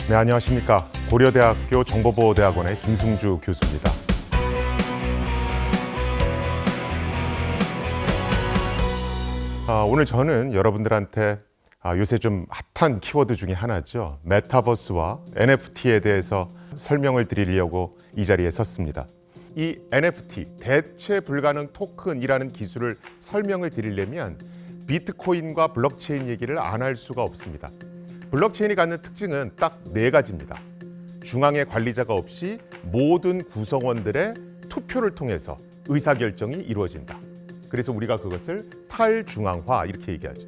네, 안녕하십니까. 고려대학교 정보보호대학원의 김승주 교수입니다. 오늘 저는 여러분들한테 요새 좀 핫한 키워드 중에 하나죠. 메타버스와 NFT에 대해서 설명을 드리려고 이 자리에 섰습니다. 이 NFT, 대체 불가능 토큰이라는 기술을 설명을 드리려면 비트코인과 블록체인 얘기를 안 할 수가 없습니다. 블록체인이 갖는 특징은 딱 네 가지입니다. 중앙에 관리자가 없이 모든 구성원들의 투표를 통해서 의사결정이 이루어진다. 그래서 우리가 그것을 탈중앙화 이렇게 얘기하죠.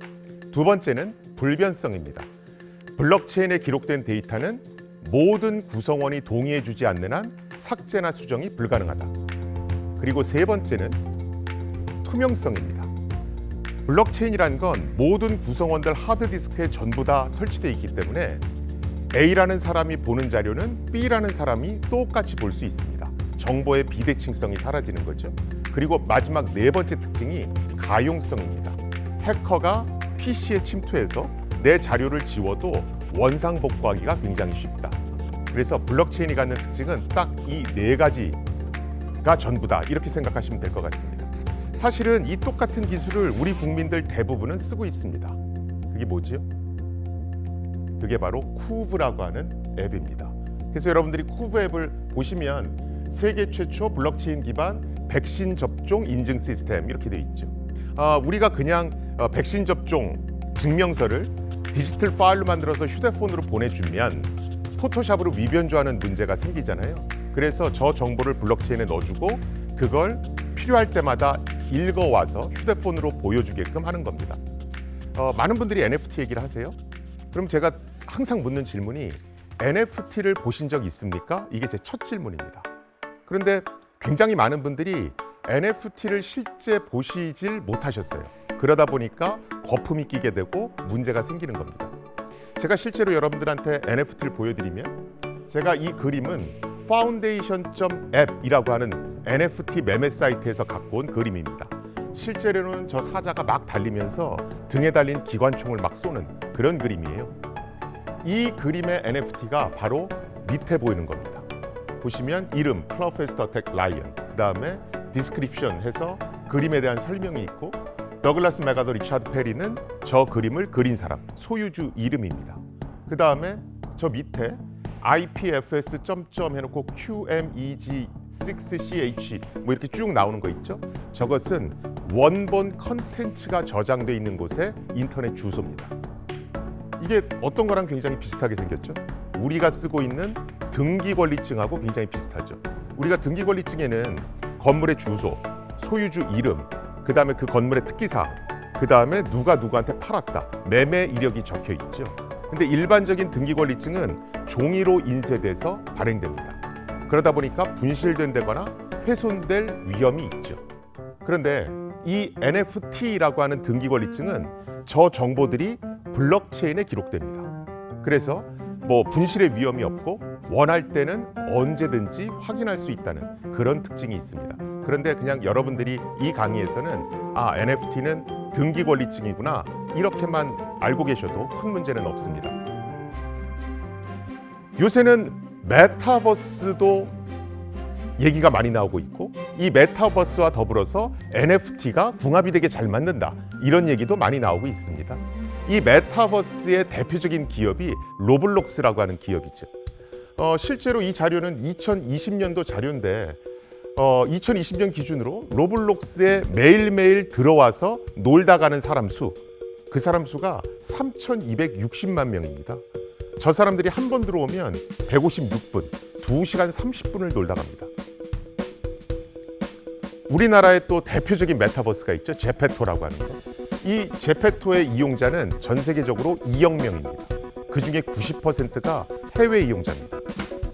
두 번째는 불변성입니다. 블록체인에 기록된 데이터는 모든 구성원이 동의해주지 않는 한 삭제나 수정이 불가능하다. 그리고 세 번째는 투명성입니다. 블록체인이란 건 모든 구성원들 하드디스크에 전부 다 설치되어 있기 때문에 A라는 사람이 보는 자료는 B라는 사람이 똑같이 볼 수 있습니다. 정보의 비대칭성이 사라지는 거죠. 그리고 마지막 네 번째 특징이 가용성입니다. 해커가 PC에 침투해서 내 자료를 지워도 원상복구하기가 굉장히 쉽다. 그래서 블록체인이 갖는 특징은 딱 이 네 가지가 전부다. 이렇게 생각하시면 될 것 같습니다. 사실은 이 똑같은 기술을 우리 국민들 대부분은 쓰고 있습니다. 그게 뭐지요? 그게 바로 쿠브라고 하는 앱입니다. 그래서 여러분들이 쿠브 앱을 보시면 세계 최초 블록체인 기반 백신 접종 인증 시스템 이렇게 돼 있죠. 우리가 그냥 백신 접종 증명서를 디지털 파일로 만들어서 휴대폰으로 보내주면 포토샵으로 위변조하는 문제가 생기잖아요. 그래서 저 정보를 블록체인에 넣어주고 그걸 필요할 때마다 읽어와서 휴대폰으로 보여주게끔 하는 겁니다. 많은 분들이 NFT 얘기를 하세요. 그럼 제가 항상 묻는 질문이 NFT를 보신 적 있습니까? 이게 제 첫 질문입니다. 그런데 굉장히 많은 분들이 NFT를 실제 보시질 못하셨어요. 그러다 보니까 거품이 끼게 되고 문제가 생기는 겁니다. 제가 실제로 여러분들한테 NFT를 보여드리면 제가 이 그림은 foundation.app이라고 하는 NFT 매매 사이트에서 갖고 온 그림입니다. 실제로는 저 사자가 막 달리면서 등에 달린 기관총을 막 쏘는 그런 그림이에요. 이 그림의 NFT가 바로 밑에 보이는 겁니다. 보시면 이름 Professor Attack Lion, 그 다음에 Description 해서 그림에 대한 설명이 있고 더글라스 맥아더 리차드 페리는 저 그림을 그린 사람, 소유주 이름입니다. 그 다음에 저 밑에 IPFS 점점 해놓고 QMEG6CH 뭐 이렇게 쭉 나오는 거 있죠? 저것은 원본 컨텐츠가 저장돼 있는 곳의 인터넷 주소입니다. 이게 어떤 거랑 굉장히 비슷하게 생겼죠? 우리가 쓰고 있는 등기권리증하고 굉장히 비슷하죠. 우리가 등기권리증에는 건물의 주소, 소유주 이름, 그 다음에 그 건물의 특기사항, 그 다음에 누가 누구한테 팔았다, 매매 이력이 적혀 있죠. 근데 일반적인 등기권리증은 종이로 인쇄돼서 발행됩니다. 그러다 보니까 분실된다거나 훼손될 위험이 있죠. 그런데 이 NFT라고 하는 등기권리증은 저 정보들이 블록체인에 기록됩니다. 그래서 뭐 분실의 위험이 없고 원할 때는 언제든지 확인할 수 있다는 그런 특징이 있습니다. 그런데 그냥 여러분들이 이 강의에서는 NFT는 등기권리증이구나 이렇게만 알고 계셔도 큰 문제는 없습니다. 요새는 메타버스도 얘기가 많이 나오고 있고 이 메타버스와 더불어서 NFT가 궁합이 되게 잘 맞는다 이런 얘기도 많이 나오고 있습니다. 이 메타버스의 대표적인 기업이 로블록스라고 하는 기업이죠. 실제로 이 자료는 2020년도 자료인데 2020년 기준으로 로블록스에 매일매일 들어와서 놀다 가는 사람 수, 그 사람 수가 3,260만 명입니다. 저 사람들이 한 번 들어오면 156분, 2시간 30분을 놀다 갑니다. 우리나라의 또 대표적인 메타버스가 있죠. 제페토라고 하는 거. 이 제페토의 이용자는 전 세계적으로 2억 명입니다. 그중에 90%가 해외 이용자입니다.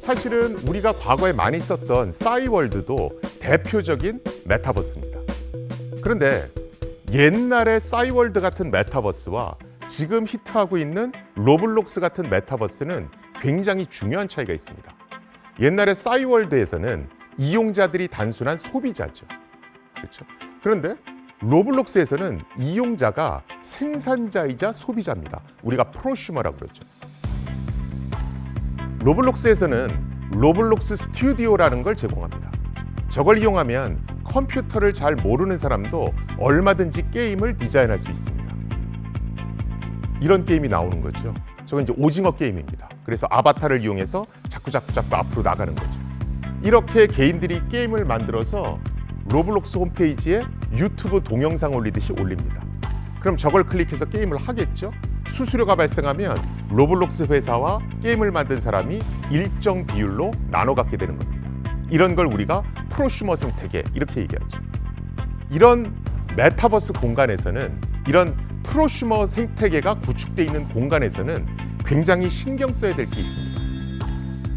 사실은 우리가 과거에 많이 썼던 싸이월드도 대표적인 메타버스입니다. 그런데 옛날의 싸이월드 같은 메타버스와 지금 히트하고 있는 로블록스 같은 메타버스는 굉장히 중요한 차이가 있습니다. 옛날에 싸이월드에서는 이용자들이 단순한 소비자죠. 그렇죠? 그런데 로블록스에서는 이용자가 생산자이자 소비자입니다. 우리가 프로슈머라고 그러죠. 로블록스에서는 로블록스 스튜디오라는 걸 제공합니다. 저걸 이용하면 컴퓨터를 잘 모르는 사람도 얼마든지 게임을 디자인할 수 있습니다. 이런 게임이 나오는 거죠. 저건 이제 오징어 게임입니다. 그래서 아바타를 이용해서 자꾸 앞으로 나가는 거죠. 이렇게 개인들이 게임을 만들어서 로블록스 홈페이지에 유튜브 동영상 올리듯이 올립니다. 그럼 저걸 클릭해서 게임을 하겠죠. 수수료가 발생하면 로블록스 회사와 게임을 만든 사람이 일정 비율로 나눠 갖게 되는 겁니다. 이런 걸 우리가 프로슈머 생태계 이렇게 얘기하죠. 이런 메타버스 공간에서는, 이런 프로슈머 생태계가 구축되어 있는 공간에서는 굉장히 신경 써야 될 게 있습니다.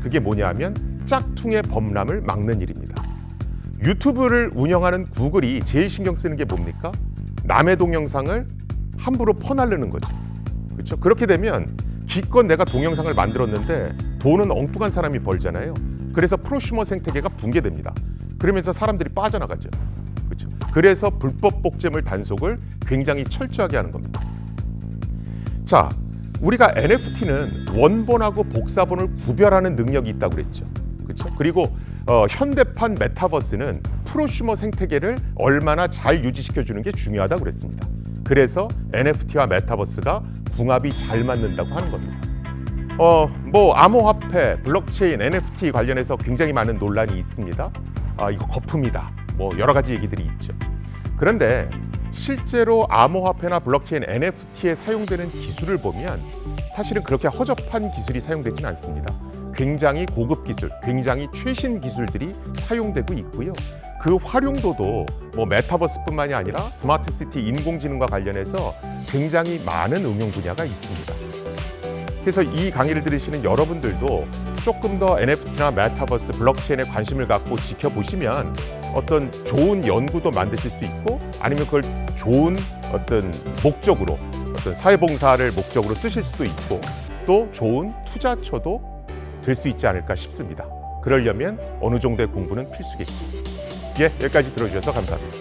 그게 뭐냐 하면 짝퉁의 범람을 막는 일입니다. 유튜브를 운영하는 구글이 제일 신경 쓰는 게 뭡니까? 남의 동영상을 함부로 퍼날르는 거죠. 그렇죠? 그렇게 되면 기껏 내가 동영상을 만들었는데 돈은 엉뚱한 사람이 벌잖아요. 그래서 프로슈머 생태계가 붕괴됩니다. 그러면서 사람들이 빠져나가죠. 그렇죠? 그래서 불법 복제물 단속을 굉장히 철저하게 하는 겁니다. 자, 우리가 NFT는 원본하고 복사본을 구별하는 능력이 있다고 그랬죠. 그렇죠? 그리고 현대판 메타버스는 프로슈머 생태계를 얼마나 잘 유지시켜주는 게 중요하다고 그랬습니다. 그래서 NFT와 메타버스가 궁합이 잘 맞는다고 하는 겁니다. 뭐 암호화폐, 블록체인, NFT 관련해서 굉장히 많은 논란이 있습니다. 이거 거품이다. 뭐 여러 가지 얘기들이 있죠. 그런데 실제로 암호화폐나 블록체인, NFT에 사용되는 기술을 보면 사실은 그렇게 허접한 기술이 사용되지는 않습니다. 굉장히 고급 기술, 굉장히 최신 기술들이 사용되고 있고요. 그 활용도도 뭐 메타버스뿐만이 아니라 스마트 시티, 인공지능과 관련해서 굉장히 많은 응용 분야가 있습니다. 그래서 이 강의를 들으시는 여러분들도 조금 더 NFT나 메타버스, 블록체인에 관심을 갖고 지켜보시면 어떤 좋은 연구도 만드실 수 있고, 아니면 그걸 좋은 어떤 목적으로, 어떤 사회봉사를 목적으로 쓰실 수도 있고, 또 좋은 투자처도 될 수 있지 않을까 싶습니다. 그러려면 어느 정도의 공부는 필수겠죠. 예, 여기까지 들어주셔서 감사합니다.